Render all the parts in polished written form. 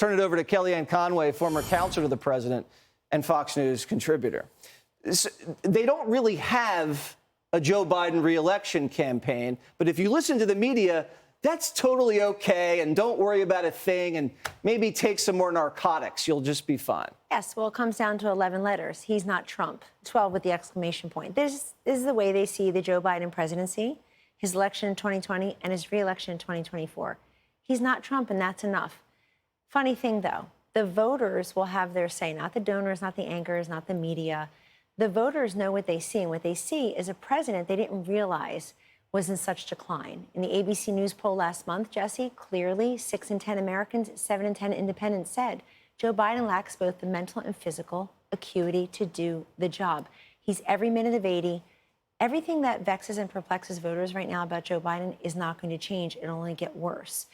turn it over to Kellyanne Conway, former counselor to the president and Fox News contributor. They don't really have a Joe Biden reelection campaign, but if you listen to the media, that's totally okay, and don't worry about a thing, and maybe take some more narcotics. You'll just be fine. Yes, well, it comes down to 11 letters. He's not Trump. 12 with the exclamation point. This is the way they see the Joe Biden presidency, his election in 2020, and his reelection in 2024. He's not Trump, and that's enough. Funny thing, though, the voters will have their say, not the donors, not the anchors, not the media. The voters know what they see, and what they see is a president they didn't realize was in such decline. In the ABC News poll last month, Jesse, clearly 6 in 10 Americans, 7 in 10 independents said Joe Biden lacks both the mental and physical acuity to do the job. He's every minute of 80. Everything that vexes and perplexes voters right now about Joe Biden is not going to change. It'll only get worse.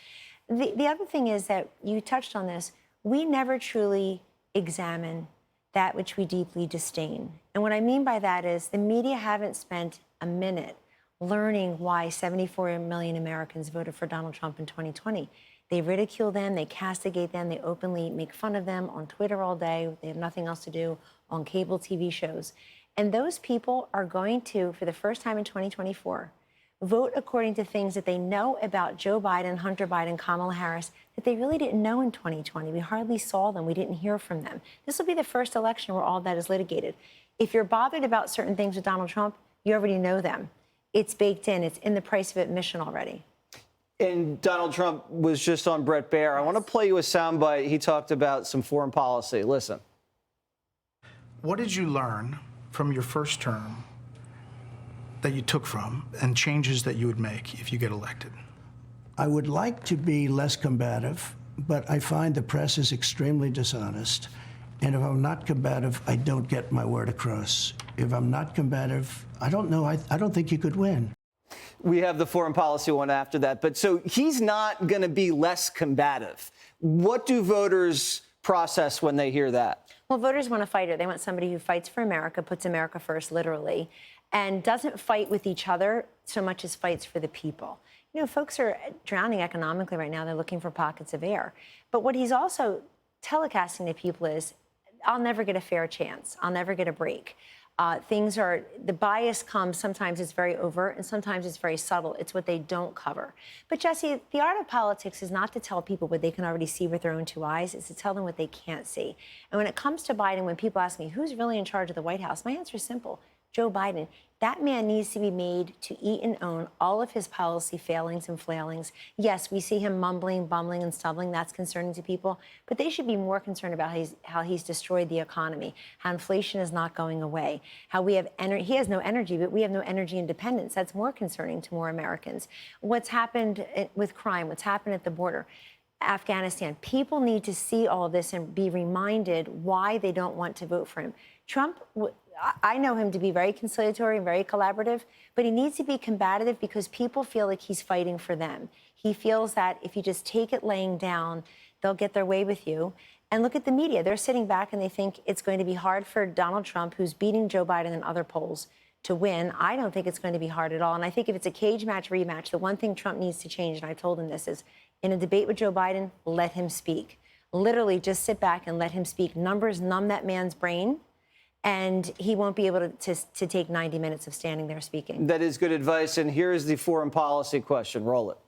The other thing is that you touched on this. We never truly examine that which we deeply disdain. And what I mean by that is the media haven't spent a minute learning why 74 million Americans voted for Donald Trump in 2020. They ridicule them, they castigate them, they openly make fun of them on Twitter all day. They have nothing else to do on cable TV shows. And those people are going to, for the first time in 2024, vote according to things that they know about Joe Biden, Hunter Biden, Kamala Harris, that they really didn't know in 2020. We hardly saw them. We didn't hear from them. This will be the first election where all that is litigated. If you're bothered about certain things with Donald Trump, you already know them. It's baked in. It's in the price of admission already. And Donald Trump was just on Bret Baier. Yes. I want to play you a soundbite. He talked about some foreign policy. Listen. What did you learn from your first term that you took from, and changes that you would make if you get elected? I would like to be less combative, but I find the press is extremely dishonest. And if I'm not combative, I don't get my word across. If I'm not combative, I don't know. I don't think you could win. We have the foreign policy one after that. But so he's not going to be less combative. What do voters process when they hear that? Well, voters want a fighter. They want somebody who fights for America, puts America first, literally, and doesn't fight with each other so much as fights for the people. You know, folks are drowning economically right now. They're looking for pockets of air. But what he's also telecasting to people is, I'll never get a fair chance. I'll never get a break. The bias comes, sometimes it's very overt and sometimes it's very subtle. It's what they don't cover. But Jesse, the art of politics is not to tell people what they can already see with their own two eyes. It's to tell them what they can't see. And when it comes to Biden, when people ask me, who's really in charge of the White House? My answer is simple. Joe Biden. That man needs to be made to eat and own all of his policy failings and flailings. Yes, we see him mumbling, bumbling, and stumbling. That's concerning to people. But they should be more concerned about how he's destroyed the economy, how inflation is not going away, how we have he has no energy, but we have no energy independence. That's more concerning to more Americans. What's happened with crime, what's happened at the border, Afghanistan. People need to see all of this and be reminded why they don't want to vote for him. Trump, I know him to be very conciliatory and very collaborative, but he needs to be combative because people feel like he's fighting for them. He feels that if you just take it laying down, they'll get their way with you. And look at the media. They're sitting back and they think it's going to be hard for Donald Trump, who's beating Joe Biden in other polls, to win. I don't think it's going to be hard at all. And I think if it's a cage match rematch, the one thing Trump needs to change, and I told him this, is in a debate with Joe Biden, let him speak. Literally just sit back and let him speak. Numbers numb that man's brain, and he won't be able to take 90 minutes of standing there speaking. That is good advice. And here is the foreign policy question. Roll it.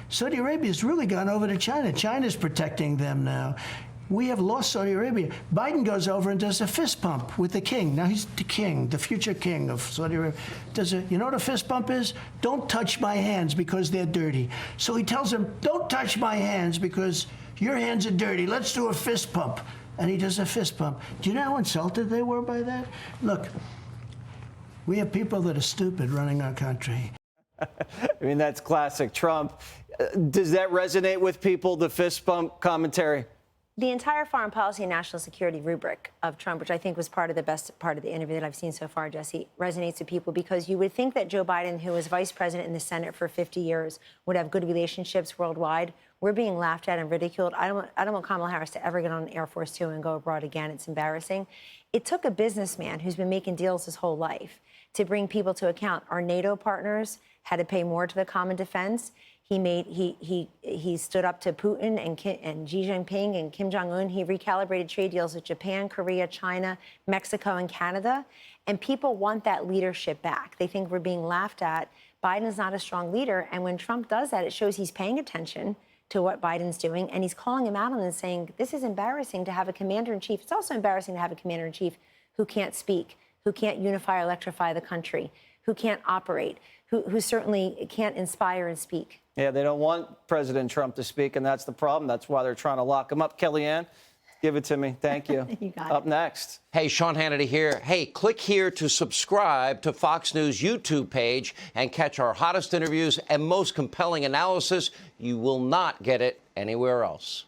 Saudi Arabia's really gone over to China. China's protecting them now. We have lost Saudi Arabia. Biden goes over and does a fist pump with the king. Now he's the king, the future king of Saudi Arabia. You know what a fist pump is? Don't touch my hands because they're dirty. So he tells him, don't touch my hands because your hands are dirty. Let's do a fist pump. And he does a fist pump. Do you know how insulted they were by that? Look, we have people that are stupid running our country. I mean, that's classic Trump. Does that resonate with people, the fist bump commentary? The entire foreign policy and national security rubric of Trump, which I think was part of the best part of the interview that I've seen so far, Jesse, resonates with people because you would think that Joe Biden, who was vice president in the Senate for 50 years, would have good relationships worldwide. We're being laughed at and ridiculed. I don't want Kamala Harris to ever get on Air Force Two and go abroad again. It's embarrassing. It took a businessman who's been making deals his whole life to bring people to account. Our NATO partners had to pay more to the common defense. He stood up to Putin and Xi Jinping and Kim Jong-un. He recalibrated trade deals with Japan, Korea, China, Mexico, and Canada. And people want that leadership back. They think we're being laughed at. Biden is not a strong leader. And when Trump does that, it shows he's paying attention to what Biden's doing. And he's calling him out on it and saying, this is embarrassing to have a commander-in-chief. It's also embarrassing to have a commander-in-chief who can't speak, who can't unify or electrify the country, who can't operate, who certainly can't inspire and speak. Yeah, they don't want President Trump to speak, and that's the problem. That's why they're trying to lock him up. Kellyanne, give it to me. Thank you. You got Up it. next. Hey, Sean Hannity here. Hey, click here to subscribe to Fox News YouTube page and catch our hottest interviews and most compelling analysis. You will not get it anywhere else.